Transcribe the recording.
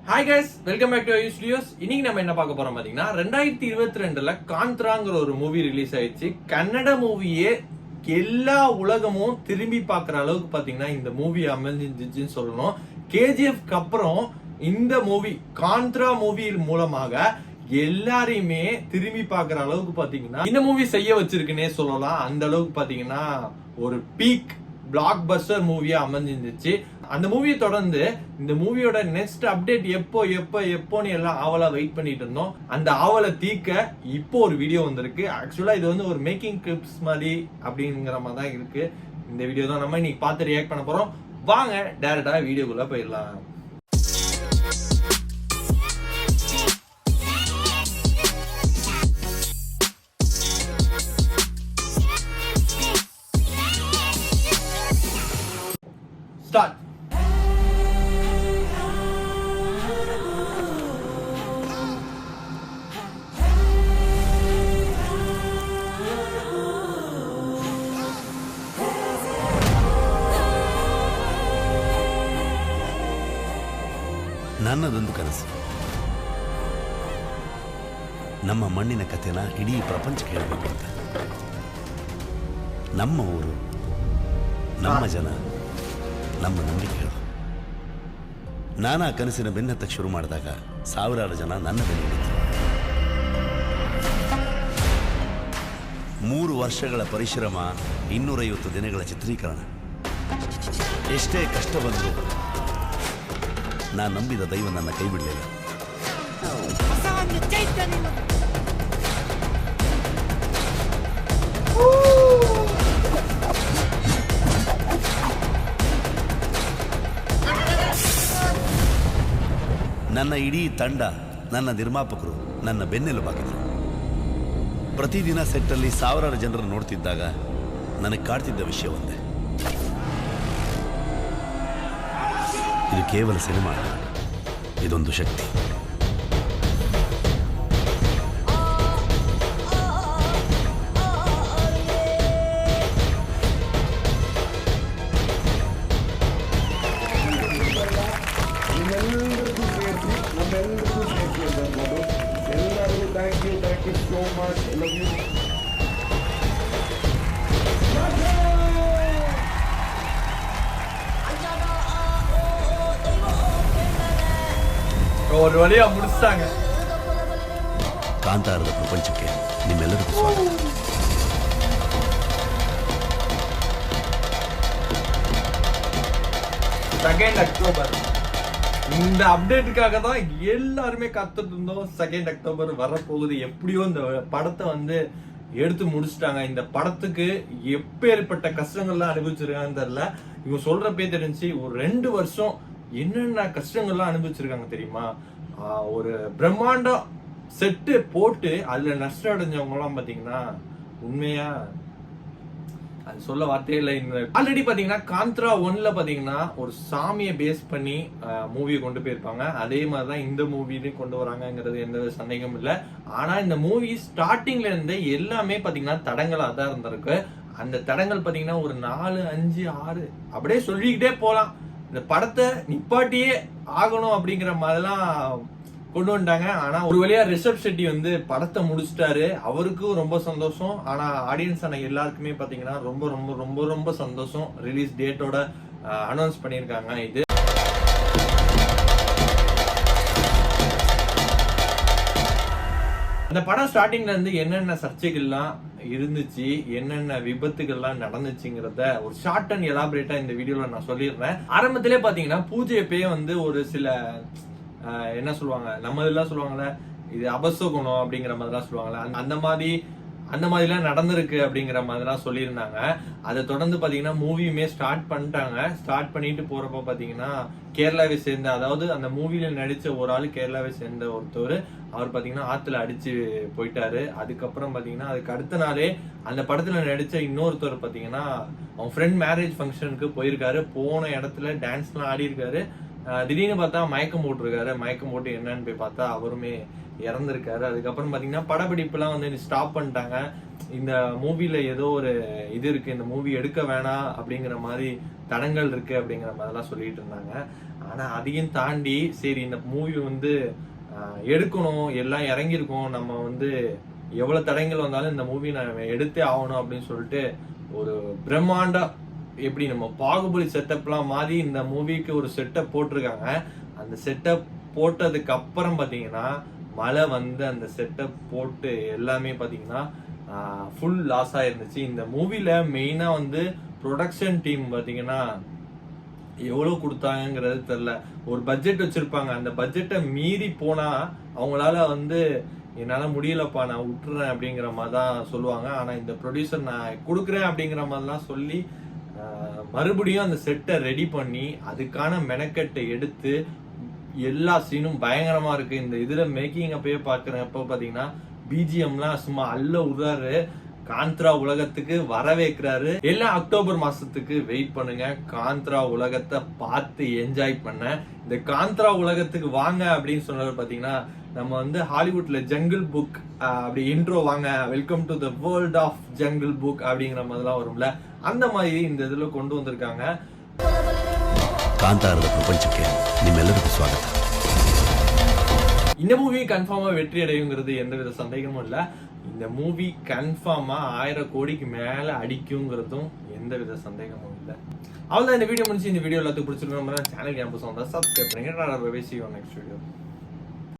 Hi guys, welcome back to U studios. இன்னைக்கு நம்ம என்ன பார்க்க போறோம் பாத்தீங்கன்னா 2022ல காந்த்ராங்கிற ஒரு மூவி ரிலீஸ் ஆயிடுச்சு. கன்னட மூவியே எல்லா உலகமும் திரும்பி பார்க்குற அளவுக்கு பாத்தீங்கன்னா இந்த மூவி அமைஞ்சிருச்சுன்னு சொல்லணும். கேஜிஎஃப்க்கு அப்புறம் இந்த மூவி காந்த்ரா மூவி மூலமாக எல்லாரையுமே திரும்பி பார்க்குற அளவுக்கு பாத்தீங்கன்னா இந்த மூவி செய்ய வச்சிருக்குன்னே சொல்லலாம். அந்த அளவுக்கு பாத்தீங்கன்னா ஒரு பீக் பிளாக் பஸ்டர் மூவியா அமைஞ்சிருந்துச்சு. அந்த மூவியை தொடர்ந்து இந்த மூவியோட நெக்ஸ்ட் அப்டேட் எப்போன்னு எல்லாம் ஆவலா வெயிட் பண்ணிட்டு இருந்தோம். அந்த ஆவலை தீர்க்க இப்போ ஒரு வீடியோ வந்திருக்கு. ஆக்சுவலா இது வந்து ஒரு மேக்கிங் கிளிப்ஸ் மாதிரி அப்படிங்கிற மாதிரி தான் இருக்கு. இந்த வீடியோ தான் நம்ம இன்னைக்கு பார்த்து ரியாக்ட் பண்ண போறோம். வாங்க டைரக்டா வீடியோக்குள்ள போயிடலாம். ஸ்டார்ட். ನನ್ನದೊಂದು ಕನಸು, ನಮ್ಮ ಮಣ್ಣಿನ ಕಥೆನ ಇಡೀ ಪ್ರಪಂಚಕ್ಕೆ ಹೇಳಬೇಕು ಅಂತ. ನಮ್ಮ ಊರು, ನಮ್ಮ ಜನ, ನಮ್ಮ ನಂಬಿಕೆಗಳು. ನಾನು ಆ ಕನಸಿನ ಬೆನ್ನತ್ತಕ್ಕೆ ಶುರು ಮಾಡಿದಾಗ ಸಾವಿರಾರು ಜನ ನನ್ನ ಬೆನ್ನಿದ್ರು. 3 ವರ್ಷಗಳ ಪರಿಶ್ರಮ, 250 ದಿನಗಳ ಚಿತ್ರೀಕರಣ. ಎಷ್ಟೇ ಕಷ್ಟ ಬಂದರೂ ನಾನು ನಂಬಿದ ದೈವ ನನ್ನ ಕೈ ಬಿಡಲಿಲ್ಲ. ನನ್ನ ಇಡೀ ತಂಡ, ನನ್ನ ನಿರ್ಮಾಪಕರು ನನ್ನ ಬೆನ್ನೆಲುಬಾಗಿದ್ರು. ಪ್ರತಿದಿನ ಸೆಟ್ಟಲ್ಲಿ ಸಾವಿರಾರು ಜನರನ್ನು ನೋಡ್ತಿದ್ದಾಗ ನನಗೆ ಕಾಡ್ತಿದ್ದ ವಿಷಯ ಒಂದೇ: ಇದು ಕೇವಲ ಸಿನಿಮಾ ಅಲ್ಲ, ಇದೊಂದು ಶಕ್ತಿ. Thank you so much. I love you. ஒரு வழியா முடிச்சிட்டாங்க. ಕಾಂತಾರದ ಪ್ರಪಂಚಕ್ಕೆ ನಿಮ್ಮೆಲ್ಲರಿಗೂ ಸ್ವಾಗತ. செகண்ட் அக்டோபர் இந்த அப்டேட்டுக்காக தான் எல்லாருமே காத்துட்டு இருந்தோம். 2 அக்டோபர் வரப்போகுது. எப்படியோ இந்த படத்தை வந்து எடுத்து முடிச்சிட்டாங்க. இந்த படத்துக்கு எப்பேற்பட்ட கஷ்டங்கள்லாம் அனுபவிச்சிருக்காங்கன்னு தெரியல. இவங்க சொல்றப்பே தெரிஞ்சு ஒரு 2 வருஷம் என்னென்ன கஷ்டங்கள்லாம் அனுபவிச்சிருக்காங்க தெரியுமா? ஒரு பிரம்மாண்டம் செட்டு போட்டு அதுல நஷ்டம் அடைஞ்சவங்க எல்லாம் பாத்தீங்கன்னா உண்மையா அது சொல்ல வார்த்தையே இல்லை. ஆல்ரெடி பாத்தீங்கன்னா காந்த்ரா 1ல பாத்தீங்கன்னா ஒரு சாமியை பேஸ் பண்ணி மூவியை கொண்டு போயிருப்பாங்க. அதே மாதிரிதான் இந்த மூவிலையும் கொண்டு வராங்கிறது எந்த சந்தேகமும் இல்லை. ஆனா இந்த மூவி ஸ்டார்டிங்ல இருந்து எல்லாமே பாத்தீங்கன்னா தடங்களா தான் இருந்திருக்கு. அந்த தடங்கள் பாத்தீங்கன்னா ஒரு 4, 5, 6 அப்படியே சொல்லிக்கிட்டே போலாம். இந்த படத்தை நிப்பாட்டியே ஆகணும் அப்படிங்கிற மாதிரிலாம் கொண்டு வந்துட்டாங்க. ஆனா ஒரு வழியா ரிஷப் ஷெட்டி வந்து படத்தை முடிச்சிட்டாரு. அவருக்கும் ரொம்ப சந்தோஷம். ஆனா ஆடியன்ஸ் ஆன எல்லாருக்குமே பாத்தீங்கன்னா ரொம்ப ரொம்ப ரொம்ப ரொம்ப சந்தோஷம். ரிலீஸ் டேட்டோட அனௌன்ஸ் பண்ணியிருக்காங்க. இது அந்த படம் ஸ்டார்டிங்ல இருந்து என்னென்ன சர்ச்சைகள்லாம் இருந்துச்சு, என்னென்ன விபத்துகள்லாம் நடந்துச்சுங்கிறத ஒரு ஷார்ட் அண்ட் எலாபரேட்டா இந்த வீடியோல நான் சொல்லிடுறேன். ஆரம்பத்திலே பாத்தீங்கன்னா பூஜை எப்பயே வந்து ஒரு சில என்ன சொல்லுவாங்க, நம்ம இதெல்லாம் சொல்லுவாங்கல்ல, இது அபசகுணம் அப்படிங்கிற மாதிரிலாம் சொல்லுவாங்கல்ல, அந்த மாதிரிலாம் நடந்திருக்கு அப்படிங்கிற மாதிரிலாம் சொல்லியிருந்தாங்க. அதை தொடர்ந்து பாத்தீங்கன்னா மூவியுமே ஸ்டார்ட் பண்ணிட்டாங்க. ஸ்டார்ட் பண்ணிட்டு போறப்ப பாத்தீங்கன்னா கேரளாவை சேர்ந்த, அதாவது அந்த மூவில நடிச்ச ஒரு ஆள் கேரளாவை சேர்ந்த ஒருத்தர், அவர் பாத்தீங்கன்னா ஆத்துல அடிச்சு போயிட்டாரு. அதுக்கப்புறம் பாத்தீங்கன்னா அதுக்கு அடுத்த நாளே அந்த படத்துல நடிச்ச இன்னொருத்தர் பாத்தீங்கன்னா அவங்க ஃப்ரெண்ட் மேரேஜ் ஃபங்க்ஷனுக்கு போயிருக்காரு. போன இடத்துல டான்ஸ் எல்லாம் ஆடி இருக்காரு. திடீர்னு பார்த்தா மயக்கம் போட்டிருக்காரு. மயக்கம் போட்டு என்னன்னு போய் பார்த்தா அவருமே இறந்திருக்காரு. அதுக்கப்புறம் பாத்தீங்கன்னா படப்பிடிப்பு எல்லாம் வந்து ஸ்டாப் பண்ணிட்டாங்க. இந்த மூவில ஏதோ ஒரு இது இருக்கு, இந்த மூவி எடுக்க வேணாம் அப்படிங்கிற மாதிரி தடங்கள் இருக்கு அப்படிங்கிற மாதிரிலாம் சொல்லிட்டு இருந்தாங்க. ஆனா அதையும் தாண்டி சரி இந்த மூவி வந்து எடுக்கணும், எல்லாம் இறங்கியிருக்கோம், நம்ம வந்து எவ்வளவு தடங்கள் வந்தாலும் இந்த மூவி நம்ம எடுத்தே ஆகணும் அப்படின்னு சொல்லிட்டு ஒரு பிரம்மாண்டா எப்படி நம்ம பாகுபலி செட்டப்லாம் மாதிரி இந்த மூவிக்கு ஒரு செட்டப் போட்டிருக்காங்க. அந்த செட்டப் போட்டதுக்கு அப்புறம் பாத்தீங்கன்னா மழை வந்து அந்த செட்டப் போட்டு எல்லாமே பாத்தீங்கன்னா ஃபுல் லாஸ் ஆயிருந்துச்சு. இந்த மூவில மெயினா வந்து ப்ரொடக்ஷன் டீம் பாத்தீங்கன்னா எவ்வளவு கொடுத்தாங்கிறது தெரியல. ஒரு பட்ஜெட் வச்சிருப்பாங்க, அந்த பட்ஜெட்டை மீறி போனா அவங்களால வந்து என்னால முடியலப்பா நான் விட்டுறேன் அப்படிங்கிற மாதிரி தான் சொல்லுவாங்க. ஆனா இந்த ப்ரொடியூசர் நான் கொடுக்குறேன் அப்படிங்கிற மாதிரிலாம் சொல்லி மறுபடியும் அந்த செட்டை ரெடி பண்ணி அதுக்கான மெனக்கெட்டை எடுத்து எல்லா சீனும் பயங்கரமா இருக்கு. இந்த இதுல மேக்கிங் அப்பயே பாக்குறப்ப பாத்தீங்கன்னா பிஜிஎம்லாம் சும்மா அல்ல உதாரு. காந்த்ரா உலகத்துக்கு வரவேற்கிறாரு. எல்லாம் அக்டோபர் மாசத்துக்கு வெயிட் பண்ணுங்க. காந்த்ரா உலகத்தை பார்த்து என்ஜாய் பண்ண. இந்த காந்த்ரா உலகத்துக்கு வாங்க அப்படின்னு சொன்னது பாத்தீங்கன்னா நம்ம வந்து ஹாலிவுட்ல ஜங்கிள் புக் அப்படி இன்ட்ரோ வாங்க, welcome to the world of Jungle Book அப்படிங்கிற மாதிரிலாம் வரும்ல, அந்த மாதிரி இந்த இதுல கொண்டு வந்திருக்காங்க. ಕಾಂತಾರದ ಪ್ರಪಂಚಕ್ಕೆ ನಿಮ್ಮೆಲ್ಲರಿಗೂ ಸ್ವಾಗತ. இந்த மூவி கன்ஃபார்மா வெற்றி அடையுங்கிறது எந்தவித சந்தேகமும் இல்ல. இந்த மூவி கன்ஃபார்மா 1000 கோடிக்கு மேல அடிக்குங்கிறதும் எந்தவித சந்தேகமும் இல்ல. அவ்வளவுதான் இந்த வீடியோ முடிச்சு. இந்த வீடியோ எல்லாத்துக்கும் பிடிச்சிருக்கோம். சேனல் கேம்பஸ் வந்தா சப்ஸ்கிரைப் பண்ணுங்க. Next video